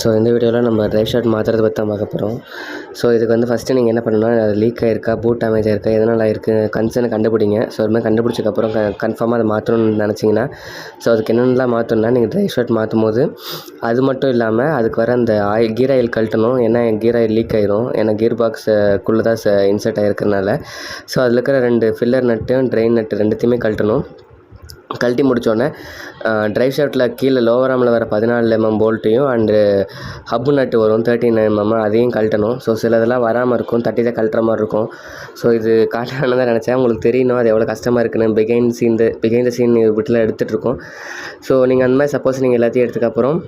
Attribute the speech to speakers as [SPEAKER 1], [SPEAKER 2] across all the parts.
[SPEAKER 1] So இந்த வீடியோவில் நம்ம ட்ரைவ் ஷாஃப்ட் மாற்றுறத பற்றி தான் பார்க்க போகிறோம். ஸோ இதுக்கு வந்து ஃபஸ்ட்டு நீங்கள் என்ன பண்ணணும்னா, அது லீக் ஆகிருக்கா, பூட் டேமேஜ் ஆகிருக்கா, எதனால் ஆகிருக்கு கன்சர்னை கண்டுபிடிங்க. ஸோ அது மாதிரி கண்டுபிடிச்சக்கப்புறம் கன்ஃபார்மாக அதை மாற்றணும்னு நினச்சிங்கன்னா, ஸோ அதுக்கு என்னென்னலாம் மாற்றணும்னா, நீங்கள் ட்ரைவ் ஷாஃப்ட் மாற்றும் போது அது மட்டும் இல்லாமல் அதுக்கு வர அந்த கீர் ஆயில் கழட்டணும். ஏன்னா கீர் ஆயில் லீக் ஆயிரும். ஏன்னா கியர் பாக்ஸுக்குள்ளே தான் இன்சர்ட் ஆகிருக்கிறனால. ஸோ அதில் இருக்கிற 2 ஃபில்லர் நட்டும் ட்ரெயின் நட்டு 2த்தையுமே கழட்டணும். கழட்டி முடித்தோடனே ட்ரைவ் ஷாஃப்ட்டில் கீழே லோவர் ஆர்மில் வர 14 mm போல்ட்டையும் அண்டு ஹப்பு நட்டு வரும் 13 mm அதையும் கழட்டணும். ஸோ சிலதெல்லாம் வராமல் இருக்கும், தட்டி தான் கழட்டுற மாதிரி இருக்கும். ஸோ இது காட்டணும்னு தான் நினச்சேன். உங்களுக்கு தெரியணும் அது எவ்வளோ கஷ்டமாக இருக்குன்னு. பிகைண்ட் த சீன் வீட்டில் எடுத்துகிட்ருக்கோம். ஸோ நீங்கள் அந்த மாதிரி சப்போஸ் நீங்கள் எல்லாத்தையும் எடுத்துக்கப்புறம்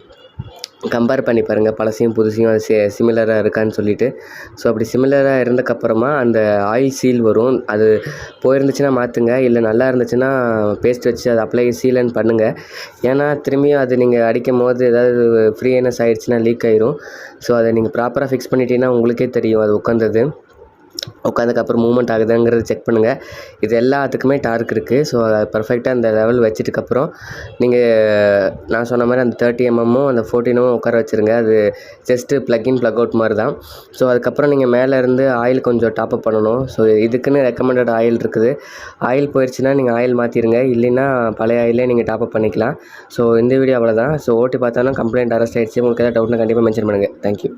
[SPEAKER 1] கம்பேர் பண்ணி பாருங்கள், பழசையும் புதுசையும் அது சிமிலராக இருக்கான்னு சொல்லிவிட்டு. ஸோ அப்படி சிமிலராக இருந்தக்கப்புறமா அந்த ஆயில் சீல் வரும். அது போயிருந்துச்சுன்னா மாற்றுங்க, இல்லை நல்லா இருந்துச்சுன்னா பேஸ்ட் வச்சு அதை அப்ளை சீலன் பண்ணுங்கள். ஏன்னா திரும்பியும் அது நீங்கள் அடிக்கும் போது ஏதாவது ஃப்ரீனஸ் ஆகிடுச்சுன்னா லீக் ஆயிரும். ஸோ அதை நீங்கள் ப்ராப்பராக ஃபிக்ஸ் பண்ணிட்டீங்கன்னா உங்களுக்கே தெரியும் அது உட்காந்ததுக்கப்புறம் மூவ்மெண்ட் ஆகுதுங்கிறத செக் பண்ணுங்கள். இது எல்லாத்துக்குமே டார்க் இருக்குது. ஸோ அதை பர்ஃபெக்டாக அந்த லெவல் வச்சதுக்கப்புறம் நீங்கள் நான் சொன்ன மாதிரி அந்த 30 mm அந்த 14 உட்கார வச்சுருங்க. அது ஜஸ்ட்டு ப்ளக் அவுட் மாதிரி தான். ஸோ அதுக்கப்புறம் நீங்கள் மேலே இருந்து ஆயில் கொஞ்சம் டாப்அப் பண்ணணும். ஸோ இதுக்குன்னு ரெக்கமெண்டட் ஆயில் இருக்குது. ஆயில் போயிடுச்சுன்னா நீங்கள் ஆயில் மாற்றிடுங்க, இல்லைன்னா பழைய ஆயிலே நீங்கள் டாப்அப் பண்ணிக்கலாம். ஸோ இந்த வீடியோ அவ்வளோதான். ஸோ ஓட்டி பார்த்தாலும் கம்ப்ளைண்ட் அரெஸ்ட் ஆகிடுச்சு. உங்களுக்கு ஏதாவது டவுட்னா கண்டிப்பாக மென்ஷன் பண்ணுங்கள். தேங்க்யூ.